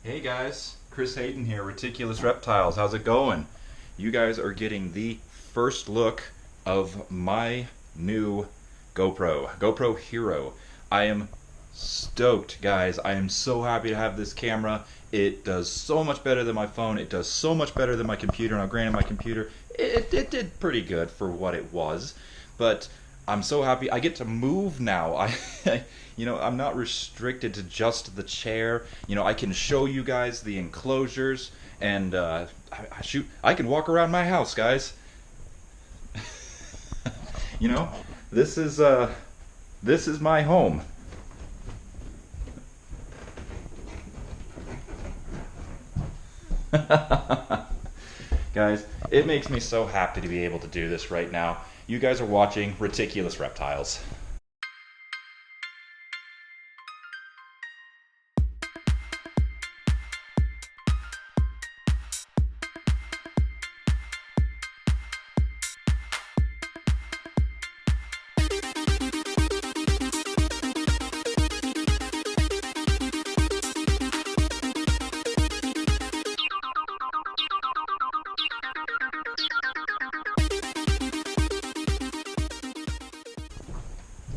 Hey guys, Chris Hayden here, Reticulous Reptiles. How's it going? You guys are getting the first look of my new GoPro Hero. I am stoked, guys. I am so happy to have this camera. It does so much better than my phone. It does so much better than my computer. Now, granted, my computer, it did pretty good for what it was, but I'm so happy. I get to move now. I'm not restricted to just the chair. I can show you guys the enclosures, and I can walk around my house, guys. you know, this is my home. Guys, it makes me so happy to be able to do this right now. You guys are watching Reticulous Reptiles.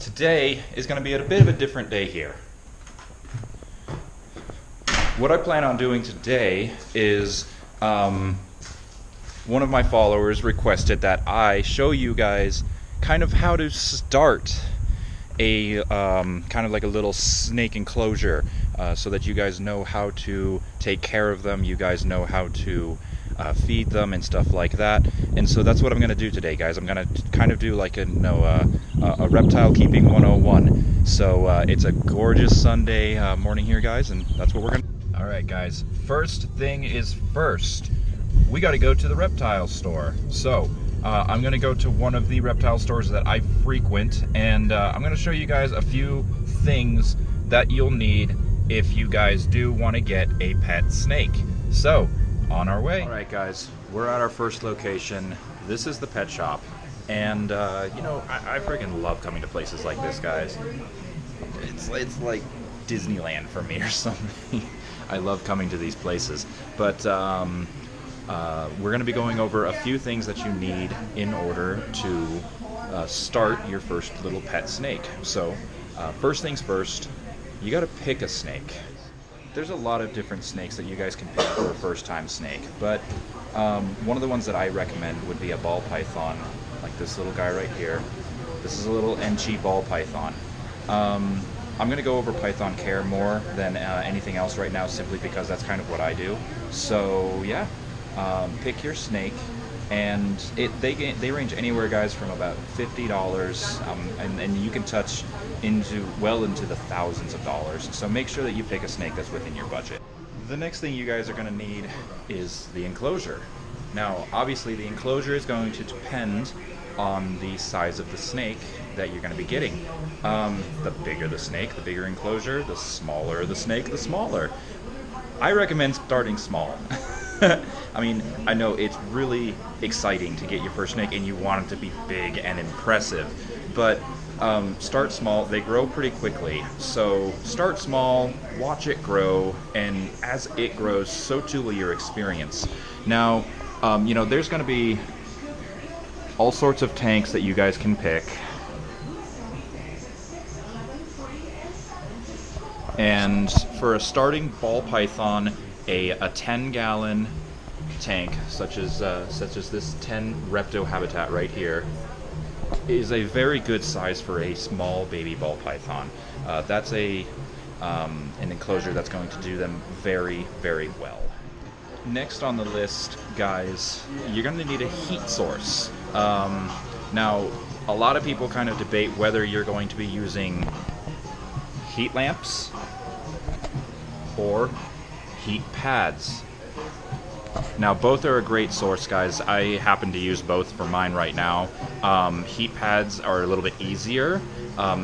Today is going to be a bit of a different day here. What I plan on doing today is one of my followers requested that I show you guys kind of how to start a kind of like a little snake enclosure so that you guys know how to take care of them, you guys know how to feed them and stuff like that. And so that's what I'm going to do today, guys. I'm going to kind of do like a reptile keeping 101. So it's a gorgeous Sunday morning here, guys, and that's what we're going to. All right, guys, first thing is first. We got to go to the reptile store. So I'm going to go to one of the reptile stores that I frequent, and I'm going to show you guys a few things that you'll need if you guys do want to get a pet snake. So, on our way. All right, guys, we're at our first location. This is the pet shop, and I freaking love coming to places like this, guys. It's like Disneyland for me or something. I love coming to these places, but we're going to be going over a few things that you need in order to start your first little pet snake. So, first things first, you got to pick a snake. There's a lot of different snakes that you guys can pick for a first-time snake, but one of the ones that I recommend would be a ball python, like this little guy right here. This is a little Enchi ball python. I'm going to go over python care more than anything else right now, simply because that's kind of what I do. So yeah, pick your snake, and they range anywhere, guys, from about $50, and you can touch well into the thousands of dollars. So make sure that you pick a snake that's within your budget. The next thing you guys are going to need is the enclosure. Now, obviously, the enclosure is going to depend on the size of the snake that you're going to be getting. The bigger the snake, the bigger enclosure. The smaller the snake, the smaller. I recommend starting small. I mean, I know it's really exciting to get your first snake and you want it to be big and impressive, but start small. They grow pretty quickly, so start small, watch it grow, and as it grows, so too will your experience. Now, there's going to be all sorts of tanks that you guys can pick, and for a starting ball python, a 10-gallon tank, such as this 10 Repto Habitat right here, is a very good size for a small baby ball python. That's an enclosure that's going to do them very, very well. Next on the list, guys, you're going to need a heat source. Now, a lot of people kind of debate whether you're going to be using heat lamps or heat pads. Now, both are a great source, guys. I happen to use both for mine right now. Heat pads are a little bit easier.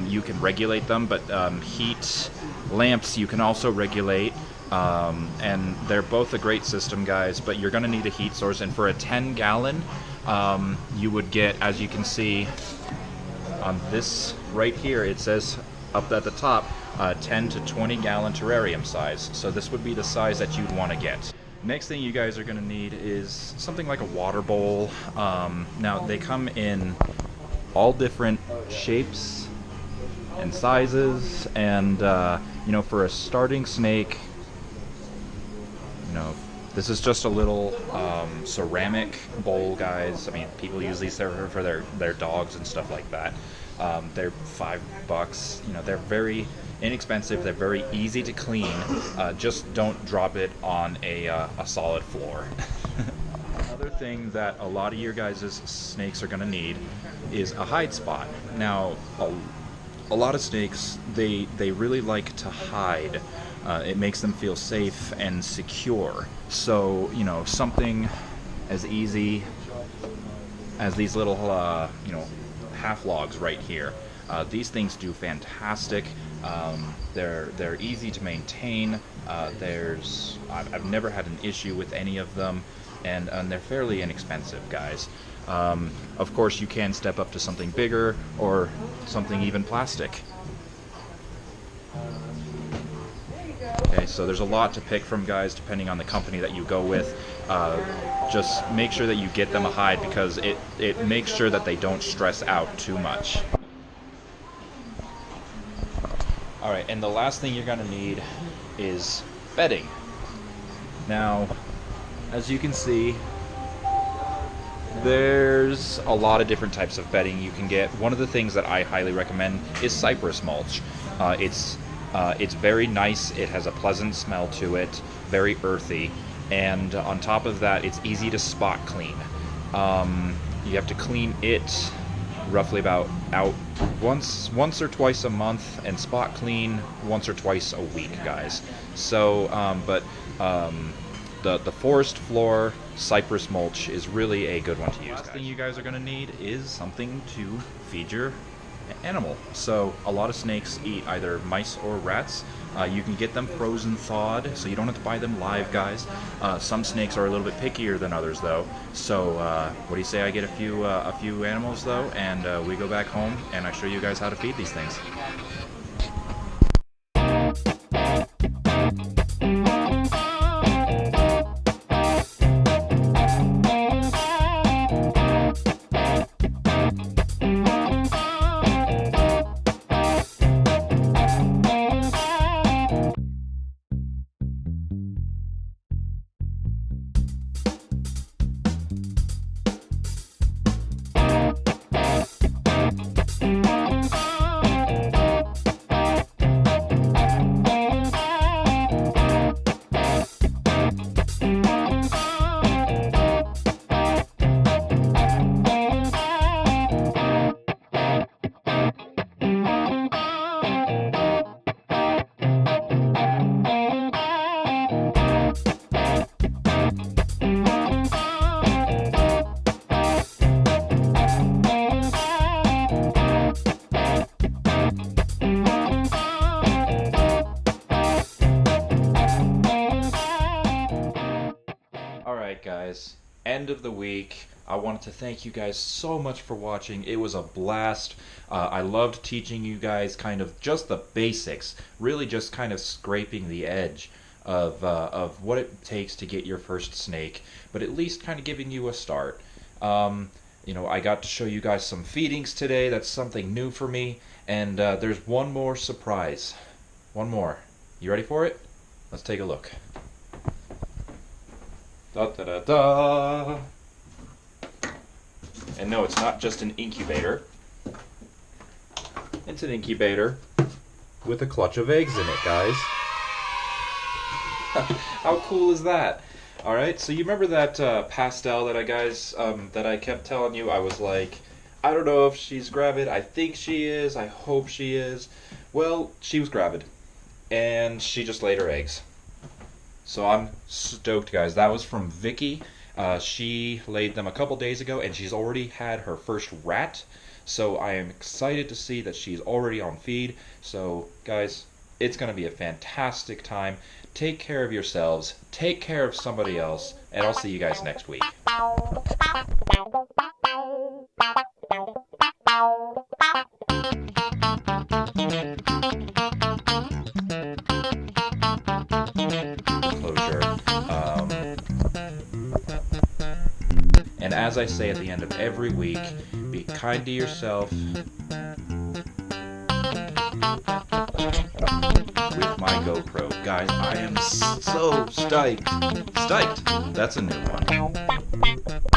You can regulate them, but heat lamps you can also regulate. And they're both a great system, guys, but you're going to need a heat source. And for a 10-gallon, you would get, as you can see on this right here, it says up at the top, 10 to 20 gallon terrarium size. So this would be the size that you'd want to get. Next thing you guys are going to need is something like a water bowl. Now they come in all different shapes and sizes, and you know, for a starting snake, you know, this is just a little ceramic bowl, guys. I mean, people use these for their dogs and stuff like that. They're $5. You know, they're very inexpensive. They're very easy to clean. Just don't drop it on a solid floor. Another thing that a lot of your guys' snakes are going to need is a hide spot. Now, a lot of snakes, they really like to hide. It makes them feel safe and secure. So, you know, something as easy as these little, you know, half logs right here. These things do fantastic. They're easy to maintain. I've never had an issue with any of them, and they're fairly inexpensive, guys. Of course, you can step up to something bigger or something even plastic. Okay, so there's a lot to pick from, guys, depending on the company that you go with. Just make sure that you get them a hide, because it makes sure that they don't stress out too much. Alright, and the last thing you're going to need is bedding. Now, as you can see, there's a lot of different types of bedding you can get. One of the things that I highly recommend is cypress mulch. It's very nice. It has a pleasant smell to it, very earthy, and on top of that, it's easy to spot clean. You have to clean it roughly about once or twice a month, and spot clean once or twice a week, guys. So, the forest floor cypress mulch is really a good one to use. Last thing you guys are going to need is something to feed your animal. So a lot of snakes eat either mice or rats. You can get them frozen thawed, so you don't have to buy them live, guys. Some snakes are a little bit pickier than others, though. So what do you say I get a few animals, though, and we go back home and I show you guys how to feed these things. Guys, end of the week. I wanted to thank you guys so much for watching. It was a blast. I loved teaching you guys kind of just the basics, really just kind of scraping the edge of what it takes to get your first snake, but at least kind of giving you a start. You know, I got to show you guys some feedings today. That's something new for me, and there's one more surprise. One more. You ready for it? Let's take a look. Da da da da. And no, it's not just an incubator. It's an incubator with a clutch of eggs in it, guys. How cool is that? All right, so you remember that pastel that that I kept telling you? I was like, I don't know if she's gravid. I think she is. I hope she is. Well, she was gravid, and she just laid her eggs. So I'm stoked, guys. That was from Vicky. She laid them a couple days ago, and she's already had her first rat. So I am excited to see that she's already on feed. So, guys, it's going to be a fantastic time. Take care of yourselves. Take care of somebody else. And I'll see you guys next week. as I say at the end of every week, be kind to yourself. With my GoPro. Guys, I am so stoked. That's a new one.